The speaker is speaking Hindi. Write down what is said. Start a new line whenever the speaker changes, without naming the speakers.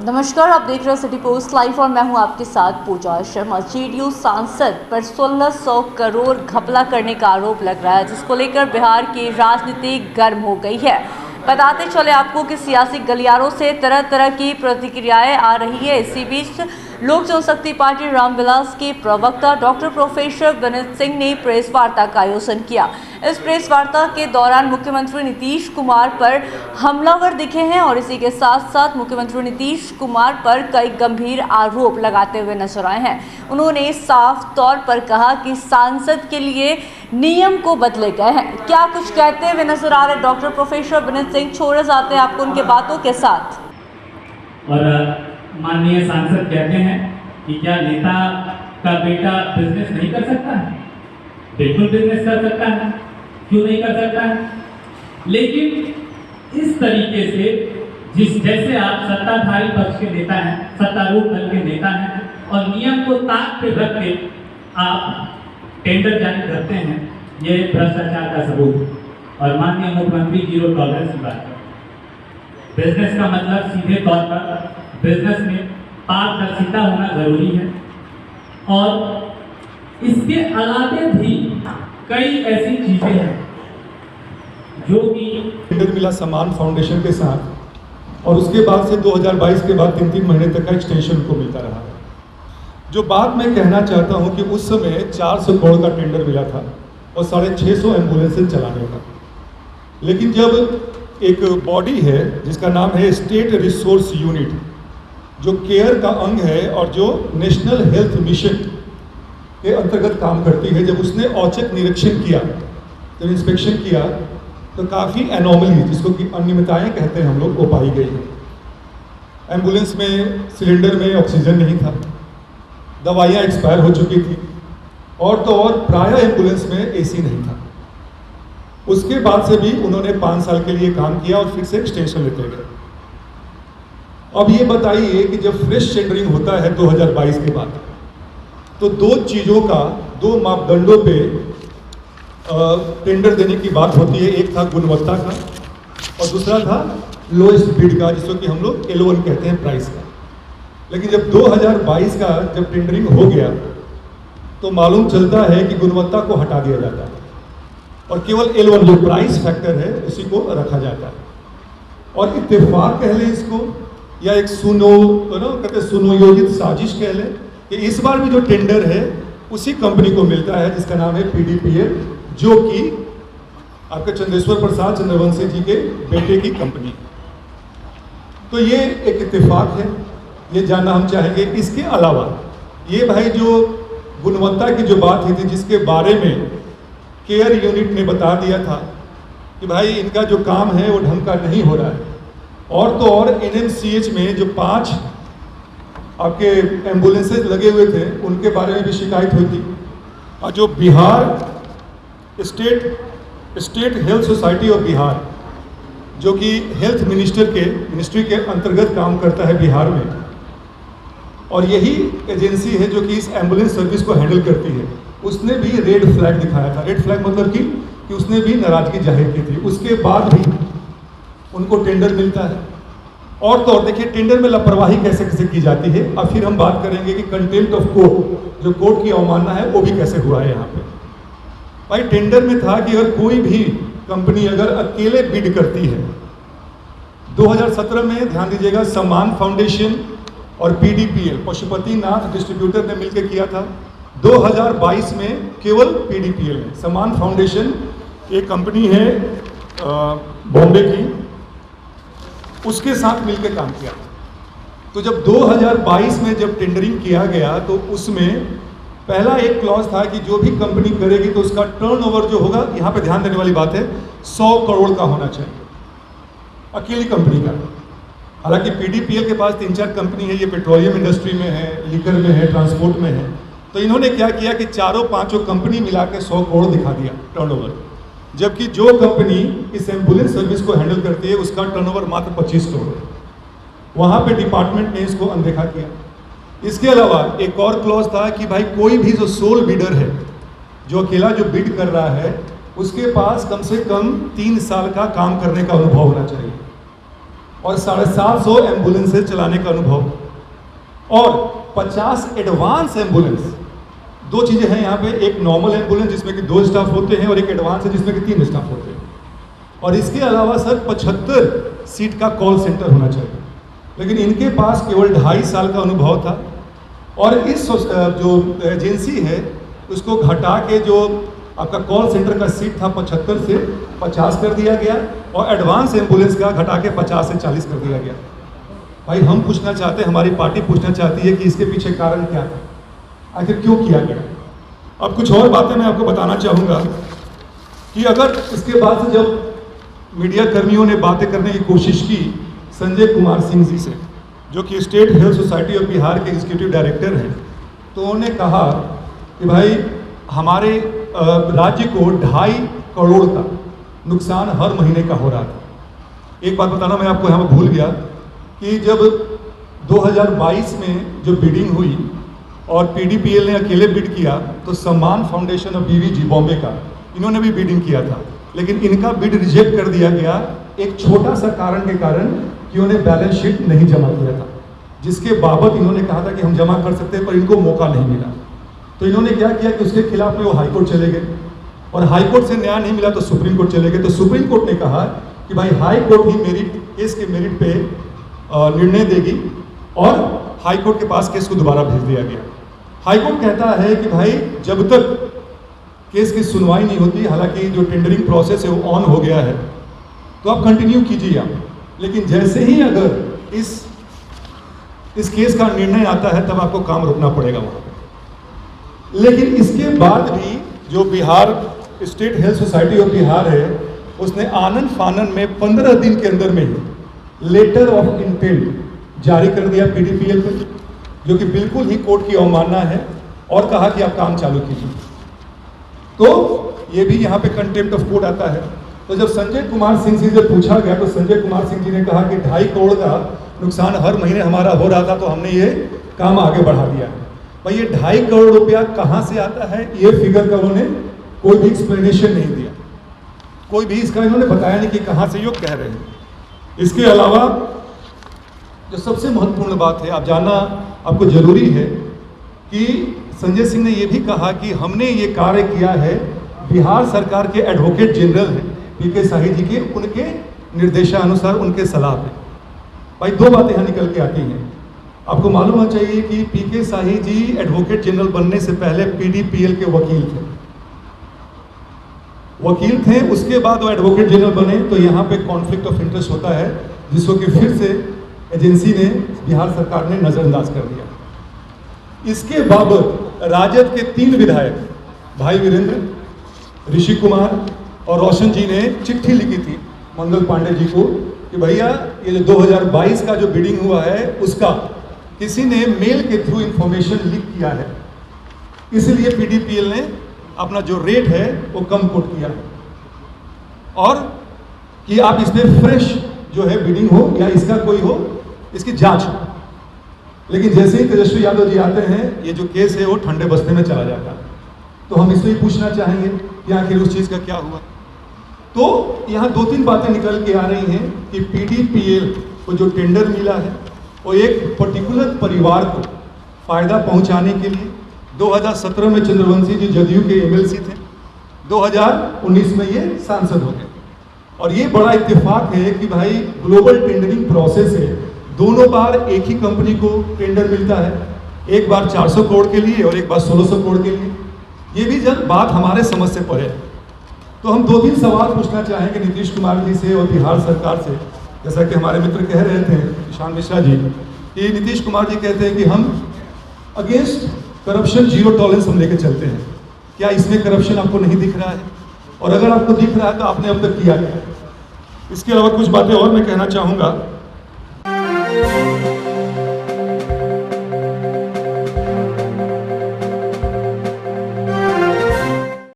नमस्कार, आप देख रहे हैं सिटी पोस्ट लाइव और मैं हूं आपके साथ पूजा शर्मा। जेडीयू सांसद पर 1600 करोड़ घपला करने का आरोप लग रहा है, जिसको लेकर बिहार की राजनीति गर्म हो गई है। बताते चले आपको कि सियासी गलियारों से तरह तरह की प्रतिक्रियाएं आ रही है। इसी बीच लोक जनशक्ति पार्टी रामविलास के प्रवक्ता डॉक्टर प्रोफेसर विनीत सिंह ने प्रेस वार्ता का आयोजन किया। इस प्रेस वार्ता के दौरान मुख्यमंत्री नीतीश कुमार पर हमलावर दिखे हैं और इसी के साथ साथ मुख्यमंत्री नीतीश कुमार पर कई गंभीर आरोप लगाते हुए नजर आए हैं। उन्होंने साफ तौर पर कहा कि सांसद के लिए नियम को बदले गए हैं। क्या कुछ कहते हुए नजर आ रहे डॉक्टर प्रोफेसर विनीत सिंह, छोड़े जाते हैं आपको उनके बातों के साथ।
और माननीय सांसद कहते हैं कि क्या नेता का बेटा बिजनेस नहीं कर सकता है? बिल्कुल बिजनेस कर सकता है, क्यों नहीं कर सकता है? लेकिन इस तरीके से जैसे आप सत्ताधारी पक्ष के नेता हैं, सत्तारूढ़ दल के नेता हैं और नियम को ताक पे रख के आप टेंडर जारी करते हैं, ये भ्रष्टाचार का सबूत है। और माननीय मुख्यमंत्री जीरो टॉलरेंस की बात करें। बिजनेस का मतलब सीधे तौर पर बिजनेस में पारदर्शिता होना जरूरी है और इसके अलावे भी कई ऐसी चीजें हैं जो कि
टेंडर मिला समान फाउंडेशन के साथ और उसके बाद से 2022 के बाद 3-3 महीने तक का एक्सटेंशन को मिलता रहा। जो बात मैं कहना चाहता हूं कि उस समय 400 करोड़ का टेंडर मिला था और 650 एम्बुलेंसें चलाने का। लेकिन जब एक बॉडी है जिसका नाम है स्टेट रिसोर्स यूनिट, जो केयर का अंग है और जो नेशनल हेल्थ मिशन के अंतर्गत काम करती है, जब उसने औचक निरीक्षण किया, जब इंस्पेक्शन किया, तो काफ़ी एनोमली, जिसको कि अनियमितताएं कहते हैं हम लोग, वो पाई गई है। एम्बुलेंस में सिलेंडर में ऑक्सीजन नहीं था, दवाइयाँ एक्सपायर हो चुकी थी और तो और प्राय एम्बुलेंस में एसी नहीं था। उसके बाद से भी उन्होंने 5 साल के लिए काम किया और फिर से एक्सटेंशन लेते गए। अब ये बताइए कि जब फ्रेश टेंडरिंग होता है 2022 के बाद, तो 2 चीज़ों का, 2 मापदंडों पे टेंडर देने की बात होती है। एक था गुणवत्ता का और दूसरा था लोएस्ट बिड का, जिसको कि हम लोग L1 कहते हैं, प्राइस का। लेकिन जब 2022 का जब टेंडरिंग हो गया तो मालूम चलता है कि गुणवत्ता को हटा दिया जाता है और केवल L1 जो प्राइस फैक्टर है उसी को रखा जाता है। और इत्तेफाक कह लें इसको या एक सुनियोजित साजिश कह लें कि इस बार भी जो टेंडर है उसी कंपनी को मिलता है जिसका नाम है PDPL, जो कि आपके चंद्रेश्वर प्रसाद चंद्रवंशी जी के बेटे की कंपनी। तो ये एक इत्तेफाक है, ये जानना हम चाहेंगे। इसके अलावा ये भाई जो गुणवत्ता की जो बात हुई थी, जिसके बारे में केयर यूनिट ने बता दिया था कि भाई इनका जो काम है वो ढंग का नहीं हो रहा है, और तो और NMCH में जो 5 आपके एम्बुलेंसेज लगे हुए थे उनके बारे में भी शिकायत हुई थी। और जो Bihar state health society of Bihar, जो कि हेल्थ मिनिस्ट्री के अंतर्गत काम करता है बिहार में, और यही एजेंसी है जो कि इस एम्बुलेंस सर्विस को हैंडल करती है, उसने भी रेड फ्लैग दिखाया था। रेड फ्लैग मतलब कि उसने भी नाराजगी जाहिर की थी। उसके बाद भी उनको टेंडर मिलता है। और तो और देखिए टेंडर में लापरवाही कैसे कैसे की जाती है। अब फिर हम बात करेंगे कि कंटेम्प्ट ऑफ कोर्ट, जो कोर्ट की अवमानना है, वो भी कैसे हुआ है यहाँ पे। भाई टेंडर में था कि अगर कोई भी कंपनी अगर अकेले बिड करती है, 2017 में ध्यान दीजिएगा, समान फाउंडेशन और PDPL पशुपतिनाथ डिस्ट्रीब्यूटर ने मिलकर किया था। 2022 में केवल PDPL ने, समान फाउंडेशन एक कंपनी है बॉम्बे की, उसके साथ मिलकर काम किया। तो जब 2022 में जब टेंडरिंग किया गया तो उसमें पहला एक क्लॉज था कि जो भी कंपनी करेगी तो उसका टर्नओवर जो होगा, यहाँ पे ध्यान देने वाली बात है, 100 करोड़ का होना चाहिए, अकेली कंपनी का। हालांकि PDPL के पास 3-4 कंपनी है, ये पेट्रोलियम इंडस्ट्री में है, लीकर में है, ट्रांसपोर्ट में है। तो इन्होंने क्या किया कि 4-5 कंपनी मिला के 100 करोड़ दिखा दिया टर्नओवर, जबकि जो कंपनी इस एम्बुलेंस सर्विस को हैंडल करती है उसका टर्नओवर मात्र 25 करोड़ है। वहाँ पे डिपार्टमेंट ने इसको अनदेखा किया। इसके अलावा एक और क्लॉज था कि भाई कोई भी जो सोल बिडर है, जो अकेला जो बिड कर रहा है, उसके पास कम से कम 3 साल का काम करने का अनुभव होना चाहिए। और 750 एम्बुलेंसेज चलाने का अनुभव और 50 एडवांस एम्बुलेंस। दो चीज़ें हैं यहाँ पे, एक नॉर्मल एम्बुलेंस जिसमें कि 2 स्टाफ होते हैं और एक एडवांस है जिसमें कि 3 स्टाफ होते हैं। और इसके अलावा सर 75 सीट का कॉल सेंटर होना चाहिए, लेकिन इनके पास केवल 2.5 साल का अनुभव था। और इस जो एजेंसी है उसको घटा के जो आपका कॉल सेंटर का सीट था 75 से 50 कर दिया गया और एडवांस एम्बुलेंस का घटा के 50 से 40 कर दिया गया। भाई हम पूछना चाहते हैं, हमारी पार्टी पूछना चाहती है कि इसके पीछे कारण क्या था, आखिर क्यों किया गया। अब कुछ और बातें मैं आपको बताना चाहूँगा कि अगर इसके बाद से जब मीडिया कर्मियों ने बातें करने की कोशिश की संजय कुमार सिंह जी से, जो कि state health society of Bihar के एग्जीक्यूटिव डायरेक्टर हैं, तो उन्होंने कहा कि भाई हमारे राज्य को 2.5 करोड़ का नुकसान हर महीने का हो रहा था। एक बात बताना मैं आपको यहाँ पर भूल गया कि जब 2022 में जो बिडिंग हुई और पीडीपीएल ने अकेले बिड किया तो सम्मान फाउंडेशन ऑफ बीवीजी बॉम्बे का इन्होंने भी बिडिंग किया था, लेकिन इनका बिड रिजेक्ट कर दिया गया एक छोटा सा कारण के कारण कि उन्हें बैलेंस शीट नहीं जमा किया था, जिसके बाबत इन्होंने कहा था कि हम जमा कर सकते हैं पर इनको मौका नहीं मिला। तो इन्होंने क्या किया कि उसके खिलाफ में वो हाई कोर्ट चले गए और हाई कोर्ट से न्याय नहीं मिला तो सुप्रीम कोर्ट चले गए। तो सुप्रीम कोर्ट ने कहा कि भाई हाई कोर्ट ही मेरिट केस के मेरिट पे निर्णय देगी और हाई कोर्ट के पास केस को दोबारा भेज दिया गया। हाई कोर्ट कहता है कि भाई जब तक केस की सुनवाई नहीं होती, हालांकि जो टेंडरिंग प्रोसेस है वो ऑन हो गया है, तो आप कंटिन्यू कीजिए आप, लेकिन जैसे ही अगर इस केस का निर्णय आता है तब आपको काम रोकना पड़ेगा वहाँ पे। लेकिन इसके बाद भी जो Bihar state health society of Bihar है उसने आनन फानन में 15 दिन के अंदर में ही लेटर ऑफ इंटेंट जारी कर दिया पीडीपीएल पर, जो कि बिल्कुल ही कोर्ट की अवमानना है, और कहा कि आप काम चालू कीजिए। तो ये भी यहाँ पे कंटेम्प्ट ऑफ कोर्ट आता है। तो जब संजय कुमार सिंह जी से पूछा गया तो संजय कुमार सिंह जी ने कहा कि 2.5 करोड़ का नुकसान हर महीने हमारा हो रहा था तो हमने ये काम आगे बढ़ा दिया। भाई ये 2.5 करोड़ रुपया कहाँ से आता है, ये फिगर का उन्होंने कोई भी एक्सप्लेनेशन नहीं दिया, कोई भी इसका इन्होंने बताया नहीं कि कहाँ से ये कह रहे हैं। इसके अलावा जो सबसे महत्वपूर्ण बात है, आप जानना आपको जरूरी है कि संजय सिंह ने यह भी कहा कि हमने ये कार्य किया है बिहार सरकार के एडवोकेट जनरल हैं पीके शाही जी के, उनके निर्देशानुसार, उनके सलाह पे। भाई दो बातें यहाँ निकल के आती हैं। आपको मालूम होना चाहिए कि पीके शाही जी एडवोकेट जनरल बनने से पहले पीडीपीएल के वकील थे, उसके बाद वो एडवोकेट जनरल बने। तो यहाँ पे कॉन्फ्लिक्ट ऑफ इंटरेस्ट होता है, जिसको कि फिर से एजेंसी ने, बिहार सरकार ने नजरअंदाज कर दिया। इसके बाबत राजद के 3 विधायक भाई वीरेंद्र, ऋषि कुमार और रोशन जी ने चिट्ठी लिखी थी मंगल पांडे जी को कि भैया ये जो 2022 का जो बिडिंग हुआ है उसका किसी ने मेल के थ्रू इंफॉर्मेशन लीक किया है, इसलिए पीडीपीएल ने अपना जो रेट है वो कम कोट किया और कि आप इसमें फ्रेश जो है बिडिंग हो या इसका कोई हो, इसकी जांच हो। लेकिन जैसे ही तेजस्वी यादव जी आते हैं ये जो केस है वो ठंडे बस्ते में चला जाता है। तो हम इसलिए पूछना चाहेंगे कि आखिर उस चीज़ का क्या हुआ। तो यहाँ 2-3 बातें निकल के आ रही हैं कि पीडीपीएल को जो टेंडर मिला है वो एक पर्टिकुलर परिवार को फायदा पहुंचाने के लिए 2017 में चंद्रवंशी जी जदयू के एमएलसी थे, 2019 में ये सांसद हो गए। और ये बड़ा इत्तेफाक है कि भाई ग्लोबल टेंडरिंग प्रोसेस है, दोनों बार एक ही कंपनी को टेंडर मिलता है, एक बार 400 करोड़ के लिए और एक बार 1600 करोड़ के लिए। ये भी जब बात हमारे समझ से परे। तो हम 2-3 सवाल पूछना चाहेंगे नीतीश कुमार जी से और बिहार सरकार से। जैसा कि हमारे मित्र कह रहे थे ईशान मिश्रा जी, कि नीतीश कुमार जी कहते हैं कि हम अगेंस्ट करप्शन जीरो टॉलरेंस हम लेके चलते हैं। क्या इसमें करप्शन आपको नहीं दिख रहा है? और अगर आपको दिख रहा है तो आपने अब तक किया क्या? इसके अलावा कुछ बातें और मैं कहना चाहूँगा।